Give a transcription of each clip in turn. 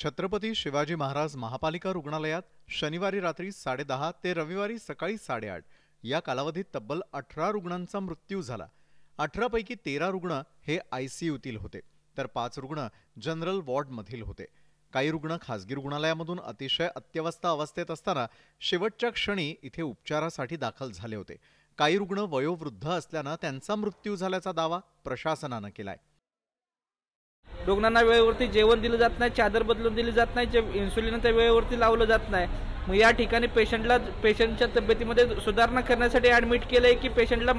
छत्रपती शिवाजी महाराज महापालिका रुग्णालयात शनिवारी रात्री 10:30 ते रविवारी सकाळी 8:30 या कालावधीत तब्बल 18 रुग्णांचा मृत्यू झाला। 18 पैकी 13 रुग्ण हे आयसीयूतील होते, तर 5 रुग्ण जनरल वॉर्डमधील होते। काही रुग्ण खासगी रुग्णालयामधून अतिशय अत्यवस्थ अवस्थेत असताना शेवटच्या क्षणी इथे उपचारासाठी दाखल झाले होते। काही रुग्ण वयोवृद्ध असल्याने त्यांचा मृत्यू झाल्याचा दावा प्रशासनाने केलाय। रुग्णांना वेळेवरती जेवण दिलं जात नाही, चादर बदलून दिली जात नाही, इन्सुलिन त्या वेळेवरती लावलं जात नाही। मग या ठिकाणी पेशंटच्या तब्येतीमध्ये सुधारणा करण्यासाठी ॲडमिट केलंय की पेशंटला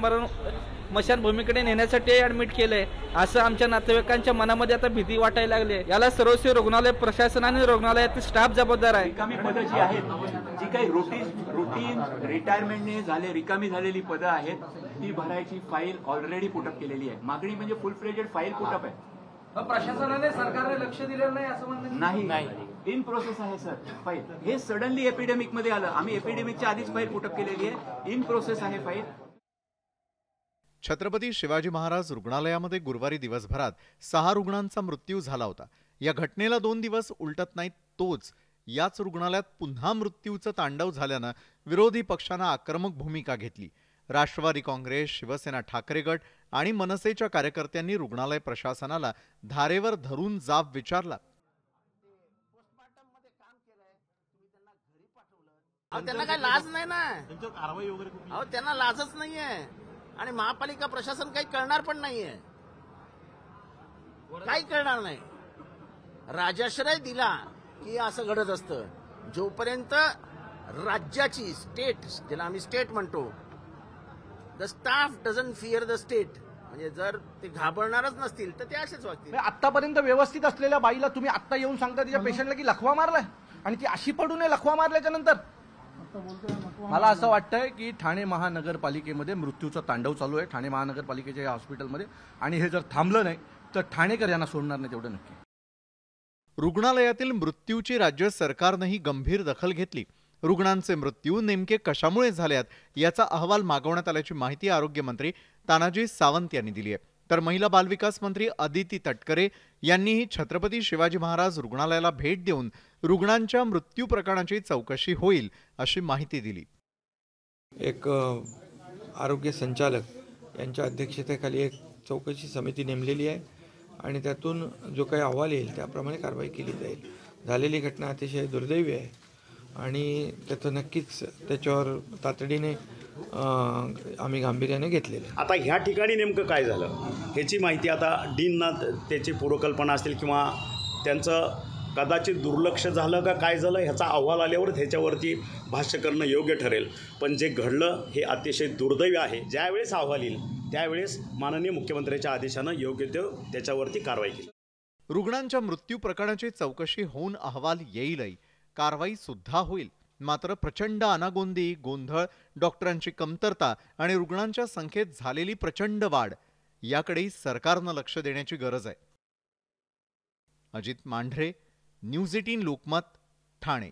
मशानभूमीकडे नेण्यासाठी ॲडमिट केलंय, असं आमच्या नातेवाईकांच्या मनामध्ये आता भीती वाटायला लागली आहे। याला सर्वस्वी रुग्णालय प्रशासन आणि रुग्णालयातील स्टाफ जबाबदार आहे। रिकामी पदं जी आहेत, जी काही रुटीन रिटायरमेंटने रिकामी झालेली पदं आहेत, ती भरायची फाईल ऑलरेडी पुटअप केलेली आहे। मागणी म्हणजे फुल फ्लेजेड फाईल पुटअप आहे। प्रशासनाने सरकारने लक्ष दिलेलं नाही असं म्हणणं नाही, इन प्रोसेस आहे सर फाईल। हे सडनली एपिडेमिक मध्ये आलं, आम्ही एपिडेमिकच्या आधीच फाईल पुटअप केलेली आहे, इन प्रोसेस आहे फाईल। छत्रपती शिवाजी महाराज रुग्णालयामध्ये गुरुवारी दिवसभरात 6 रुग्णांचा मृत्यू झाला होता। या घटनेला 2 दिवस उलटत नाहीत याच रुग्णालयात पुन्हा मृत्यूचं तांडव झाल्यानं विरोधी पक्षानं आक्रमक भूमिका घेतली। राष्ट्रवादी काँग्रेस, शिवसेना ठाकरे गट आणि मनसेच्या कार्यकर्त्यांनी रुग्णालय प्रशासनाला धारेवर धरून जाब विचारला। त्यांना काही लाज नाही ना, कारवाई वगैरे त्यांना लाजच नाहीये आणि महापालिका प्रशासन काही करणार पण नाहीये, काही करणार नाही। राजाश्रय दिला की असं घडत असतं। जोपर्यंत राज्याची स्टेट, ज्याला आम्ही स्टेट म्हणतो, the staff doesn't fear the state, म्हणजे जर ते घाबरणारच नसतील तर ते असेच वागतील। आतापर्यंत व्यवस्थित असलेल्या बाईला तुम्ही आता येऊन सांगता तिच्या पेशंटला की लखवा मारलाय आणि ती अशी पडू नये लखवा मारल्याच्या नंतर। मला असं वाटतंय की ठाणे महानगरपालिकेमध्ये मृत्यूचं तांडव चालू आहे, ठाणे महानगरपालिकेच्या या हॉस्पिटलमध्ये, आणि हे जर थांबलं नाही तर ठाणेकर यांना सोडणार नाही, तेवढं नक्की। रुग्णालयातील मृत्यूची राज्य सरकारनेही गंभीर दखल घेतली। रुग्णांचे मृत्यू नेमके कशामुळे झाल्यात याचा अहवाल मागवण्यात आल्याची माहिती आरोग्यमंत्री तानाजी सावंत यांनी दिली आहे। तर महिला बालविकास मंत्री अदिती तटकरे यांनीही छत्रपती शिवाजी महाराज रुग्णालयाला भेट देऊन रुग्णांच्या मृत्यू प्रकरणाची चौकशी होईल अशी माहिती दिली। एक आरोग्य संचालक यांच्या अध्यक्षतेखाली एक चौकशी समिती नेमलेली आहे आणि त्यातून जो काही अहवाल येईल त्याप्रमाणे कारवाई केली जाईल। झालेली घटना अतिशय दुर्दैवी आहे आणि त्याचं नक्कीच त्याच्यावर तातडीने आम्ही गांभीर्याने घेतलेले। आता ह्या ठिकाणी नेमकं काय झालं ह्याची माहिती आता डीनना त्याची पूर्वकल्पना असेल किंवा त्यांचं कदाचित दुर्लक्ष झालं का काय झालं ह्याचा अहवाल आल्यावर ह्याच्यावरती भाष्य करणं योग्य ठरेल। पण जे घडलं हे अतिशय दुर्दैवी आहे। ज्यावेळेस अहवाल येईल त्यावेळेस माननीय मुख्यमंत्र्यांच्या आदेशानं योग्य त्याच्यावरती कारवाई केली। रुग्णांच्या मृत्यू प्रकरणाची चौकशी होऊन अहवाल येईलही, कारवाई सुद्धा होईल। मात्र प्रचंड अनागोंदी, गोंधळ, डॉक्टरांची कमतरता आणि रुग्णांच्या संख्येत झालेली प्रचंड वाढ याकडे सरकारनं लक्ष देण्याची गरज आहे। अजित मांढरे, न्यूज 18 लोकमत, ठाणे।